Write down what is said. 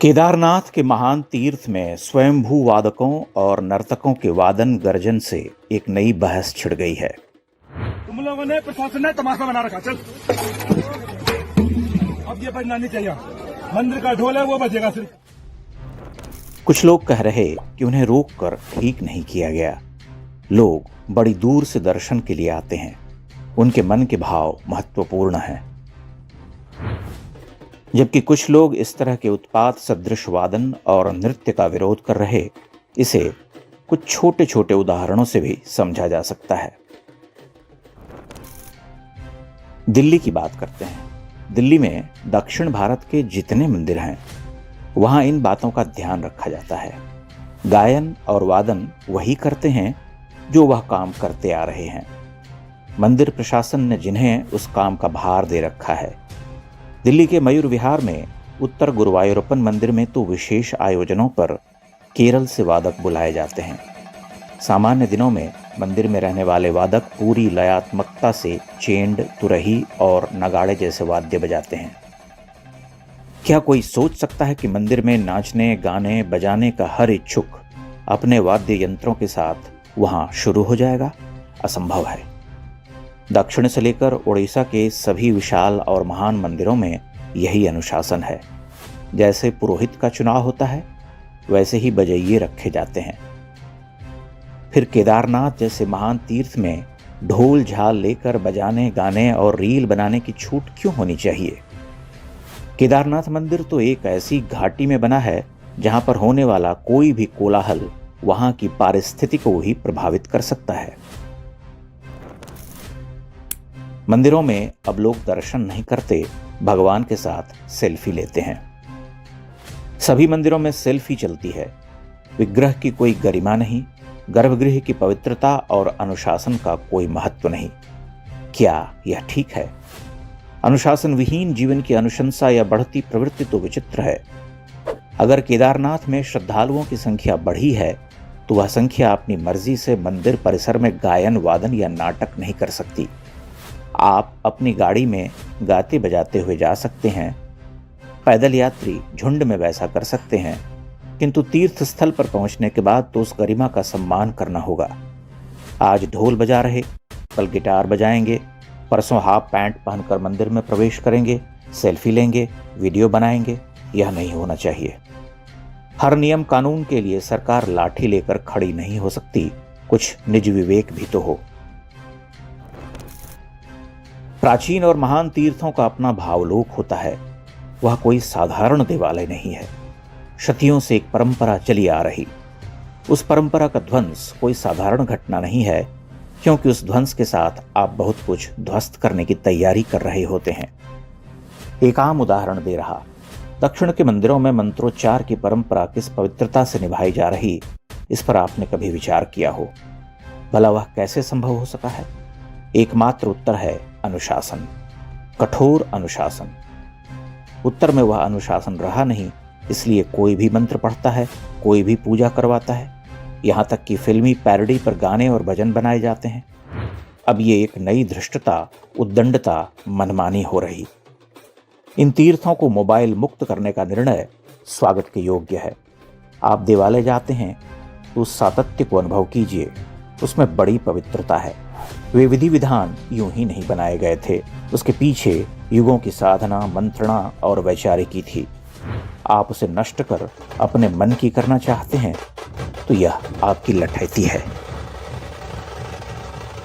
केदारनाथ के महान तीर्थ में स्वयंभू वादकों और नर्तकों के वादन गर्जन से एक नई बहस छिड़ गई है। तुम लोगों ने प्रशासन ने तमाशा बना रखा। चल अब ये बजना नहीं चाहिए। मंदिर का ढोल है वो बजेगा सिर्फ। कुछ लोग कह रहे कि उन्हें रोककर ठीक नहीं किया गया। लोग बड़ी दूर से दर्शन के लिए आते हैं, उनके मन के भाव महत्वपूर्ण हैं। जबकि कुछ लोग इस तरह के उत्पात सदृश वादन और नृत्य का विरोध कर रहे। इसे कुछ छोटे छोटे उदाहरणों से भी समझा जा सकता है। दिल्ली की बात करते हैं। दिल्ली में दक्षिण भारत के जितने मंदिर हैं वहां इन बातों का ध्यान रखा जाता है। गायन और वादन वही करते हैं जो वह काम करते आ रहे हैं। मंदिर प्रशासन ने जिन्हें उस काम का भार दे रखा है। दिल्ली के मयूर विहार में उत्तर गुरुवायूरप्पन मंदिर में तो विशेष आयोजनों पर केरल से वादक बुलाए जाते हैं। सामान्य दिनों में मंदिर में रहने वाले वादक पूरी लयात्मकता से चेंड, तुरही और नगाड़े जैसे वाद्य बजाते हैं। क्या कोई सोच सकता है कि मंदिर में नाचने, गाने, बजाने का हर इच्छुक अपने वाद्य यंत्रों के साथ वहां शुरू हो जाएगा? असंभव है। दक्षिण से लेकर उड़ीसा के सभी विशाल और महान मंदिरों में यही अनुशासन है। जैसे पुरोहित का चुनाव होता है वैसे ही बजैये रखे जाते हैं। फिर केदारनाथ जैसे महान तीर्थ में ढोल झाल लेकर बजाने, गाने और रील बनाने की छूट क्यों होनी चाहिए? केदारनाथ मंदिर तो एक ऐसी घाटी में बना है जहां पर होने वाला कोई भी कोलाहल वहां की पारिस्थिति को ही प्रभावित कर सकता है। मंदिरों में अब लोग दर्शन नहीं करते, भगवान के साथ सेल्फी लेते हैं। सभी मंदिरों में सेल्फी चलती है। विग्रह की कोई गरिमा नहीं, गर्भगृह की पवित्रता और अनुशासन का कोई महत्व नहीं। क्या यह ठीक है? अनुशासन विहीन जीवन की अनुशंसा या बढ़ती प्रवृत्ति तो विचित्र है। अगर केदारनाथ में श्रद्धालुओं की संख्या बढ़ी है तो वह संख्या अपनी मर्जी से मंदिर परिसर में गायन, वादन या नाटक नहीं कर सकती। आप अपनी गाड़ी में गाते बजाते हुए जा सकते हैं, पैदल यात्री झुंड में वैसा कर सकते हैं, किंतु तीर्थ स्थल पर पहुंचने के बाद तो उस गरिमा का सम्मान करना होगा। आज ढोल बजा रहे, कल गिटार बजाएंगे, परसों हाफ पैंट पहनकर मंदिर में प्रवेश करेंगे, सेल्फी लेंगे, वीडियो बनाएंगे। यह नहीं होना चाहिए। हर नियम कानून के लिए सरकार लाठी लेकर खड़ी नहीं हो सकती। कुछ निज विवेक भी तो हो। प्राचीन और महान तीर्थों का अपना भावलोक होता है। वह कोई साधारण देवालय नहीं है। शतियों से एक परंपरा चली आ रही। उस परंपरा का ध्वंस कोई साधारण घटना नहीं है, क्योंकि उस ध्वंस के साथ आप बहुत कुछ ध्वस्त करने की तैयारी कर रहे होते हैं। एक आम उदाहरण दे रहा। दक्षिण के मंदिरों में मंत्रोच्चार की परंपरा किस पवित्रता से निभाई जा रही, इस पर आपने कभी विचार किया हो? भला वह कैसे संभव हो सका है? एकमात्र उत्तर है अनुशासन, कठोर अनुशासन। उत्तर में वह अनुशासन रहा नहीं, इसलिए कोई भी मंत्र पढ़ता है, कोई भी पूजा करवाता है, यहां तक कि फिल्मी पैरोडी पर गाने और भजन बनाए जाते हैं। अब ये एक नई धृष्टता, उद्दंडता, मनमानी हो रही। इन तीर्थों को मोबाइल मुक्त करने का निर्णय स्वागत के योग्य है। आप देवालय जाते हैं तो उस सातत्य को अनुभव कीजिए, उसमें बड़ी पवित्रता है। वे विधि विधान यूं ही नहीं बनाए गए थे, उसके पीछे युगों की साधना, मंत्रणा और वैचारिकी थी। आप उसे नष्ट कर अपने मन की करना चाहते हैं तो यह आपकी लठैती है।